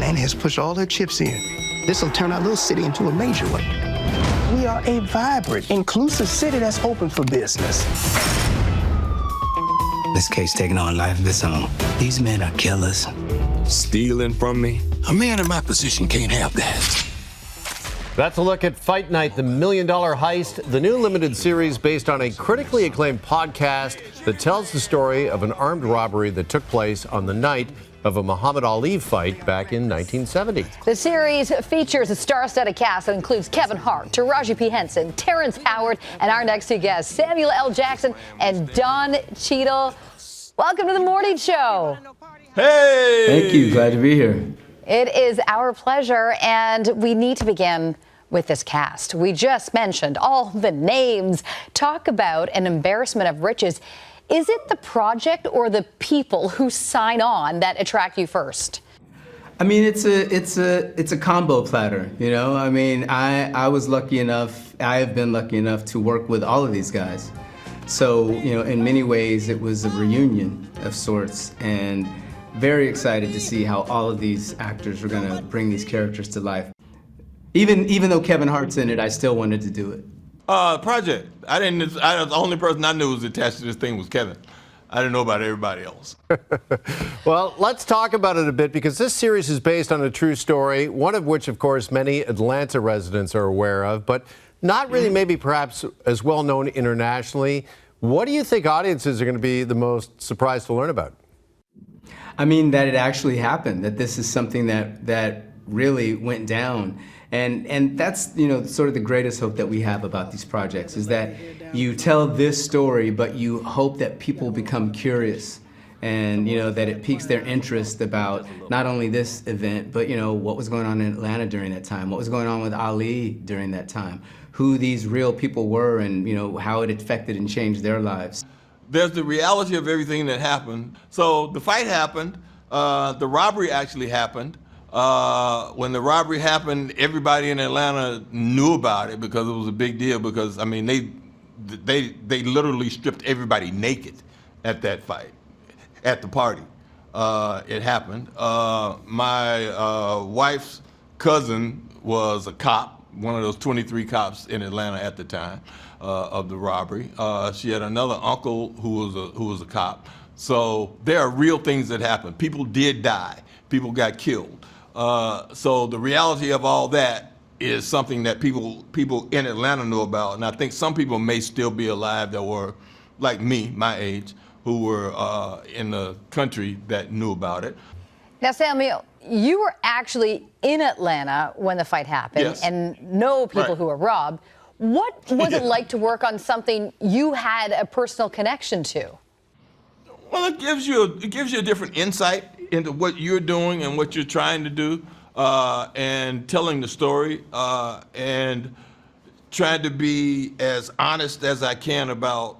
and has pushed all her chips in. This will turn our little city into a major one. We are a vibrant, inclusive city that's open for business. This case taking on life of its own. These men are killers. Stealing from me? A man in my position can't have that. That's a look at Fight Night, the Million Dollar Heist, the new limited series based on a critically acclaimed podcast that tells the story of an armed robbery that took place on the night of a Muhammad Ali fight back in 1970. The series features a star-studded cast that includes Kevin Hart, Taraji P. Henson, Terrence Howard, and our next two guests, Samuel L. Jackson and Don Cheadle. Welcome to the morning show. Hey! Thank you. Glad to be here. It is our pleasure, and we need to begin with this cast. We just mentioned all the names. Talk about an embarrassment of riches. Is it the project or the people who sign on that attract you first? I mean, it's a combo platter, you know? I mean, I was lucky enough, I have been lucky enough to work with all of these guys. So, you know, in many ways, it was a reunion of sorts, and very excited to see how all of these actors are gonna bring these characters to life. Even though Kevin Hart's in it, I still wanted to do it. Project. The only person I knew was attached to this thing was Kevin. I didn't know about everybody else. Well, let's talk about it a bit because this series is based on a true story, one of which, of course, many Atlanta residents are aware of, but not really maybe perhaps as well known internationally. What do you think audiences are going to be the most surprised to learn about? I mean, that it actually happened, that this is something that really went down. And that's, you know, sort of the greatest hope that we have about these projects is that you tell this story, but you hope that people become curious and, you know, that it piques their interest about not only this event, but, you know, what was going on in Atlanta during that time, what was going on with Ali during that time, who these real people were and, you know, how it affected and changed their lives. There's the reality of everything that happened. So the fight happened, the robbery actually happened. When the robbery happened, everybody in Atlanta knew about it because it was a big deal because, I mean, they literally stripped everybody naked at that fight, at the party. It happened. My wife's cousin was a cop, one of those 23 cops in Atlanta at the time of the robbery. She had another uncle who was a cop. So there are real things that happened. People did die. People got killed. So the reality of all that is something that people in Atlanta know about, and I think some people may still be alive that were, like me, my age, who were in the country that knew about it. Now, Samuel, you were actually in Atlanta when the fight happened, yes, and know people who were robbed. What was it like to work on something you had a personal connection to? Well, it gives you a different insight into what you're doing and what you're trying to do, and telling the story, and trying to be as honest as I can about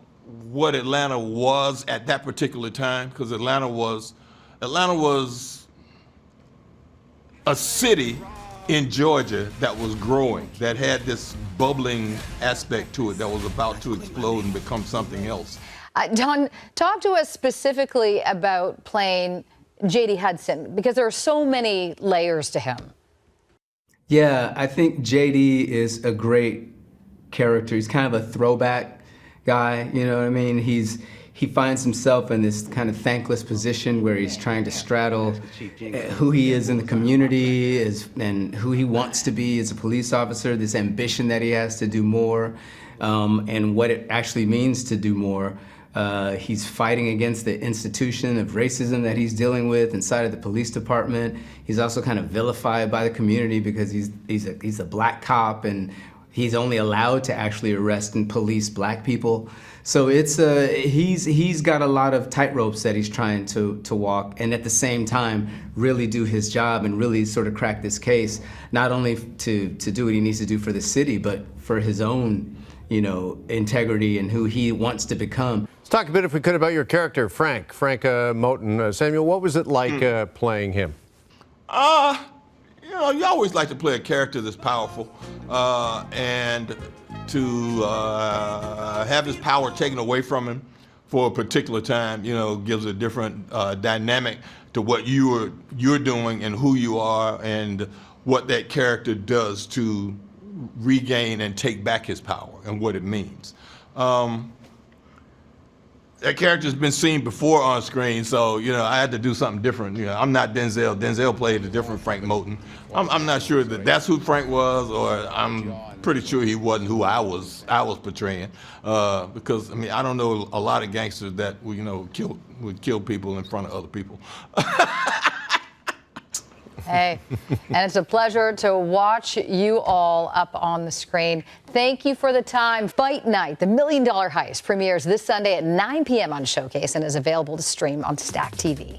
what Atlanta was at that particular time, because Atlanta was a city in Georgia that was growing, that had this bubbling aspect to it that was about to explode and become something else. Don, talk to us specifically about playing J.D. Hudson, because there are so many layers to him. Yeah, I think J.D. is a great character. He's kind of a throwback guy, you know what I mean? He finds himself in this kind of thankless position where he's trying to straddle who he is in the community and who he wants to be as a police officer, this ambition that he has to do more, and what it actually means to do more. He's fighting against the institution of racism that he's dealing with inside of the police department. He's also kind of vilified by the community because he's a black cop and he's only allowed to actually arrest and police black people. So it's he's got a lot of tightropes that he's trying to walk, and at the same time really do his job and really sort of crack this case, not only to do what he needs to do for the city, but for his own, you know, integrity and who he wants to become. Let's talk a bit, if we could, about your character, Frank Moten. Samuel, what was it like playing him? You know, you always like to play a character that's powerful, and to have his power taken away from him for a particular time, you know, gives a different dynamic to to what you're doing and who you are and what that character does to regain and take back his power and what it means. That character's been seen before on screen, so I had to do something different. I'm not Denzel. Denzel played a different Frank Moten. I'm not sure that that's who Frank was, or I'm pretty sure he wasn't who I was portraying. Because I don't know a lot of gangsters that would kill people in front of other people. Hey, and it's a pleasure to watch you all up on the screen. Thank you for the time. Fight Night, the $1 Million Heist, premieres this Sunday at 9 p.m. on Showcase and is available to stream on Stack TV.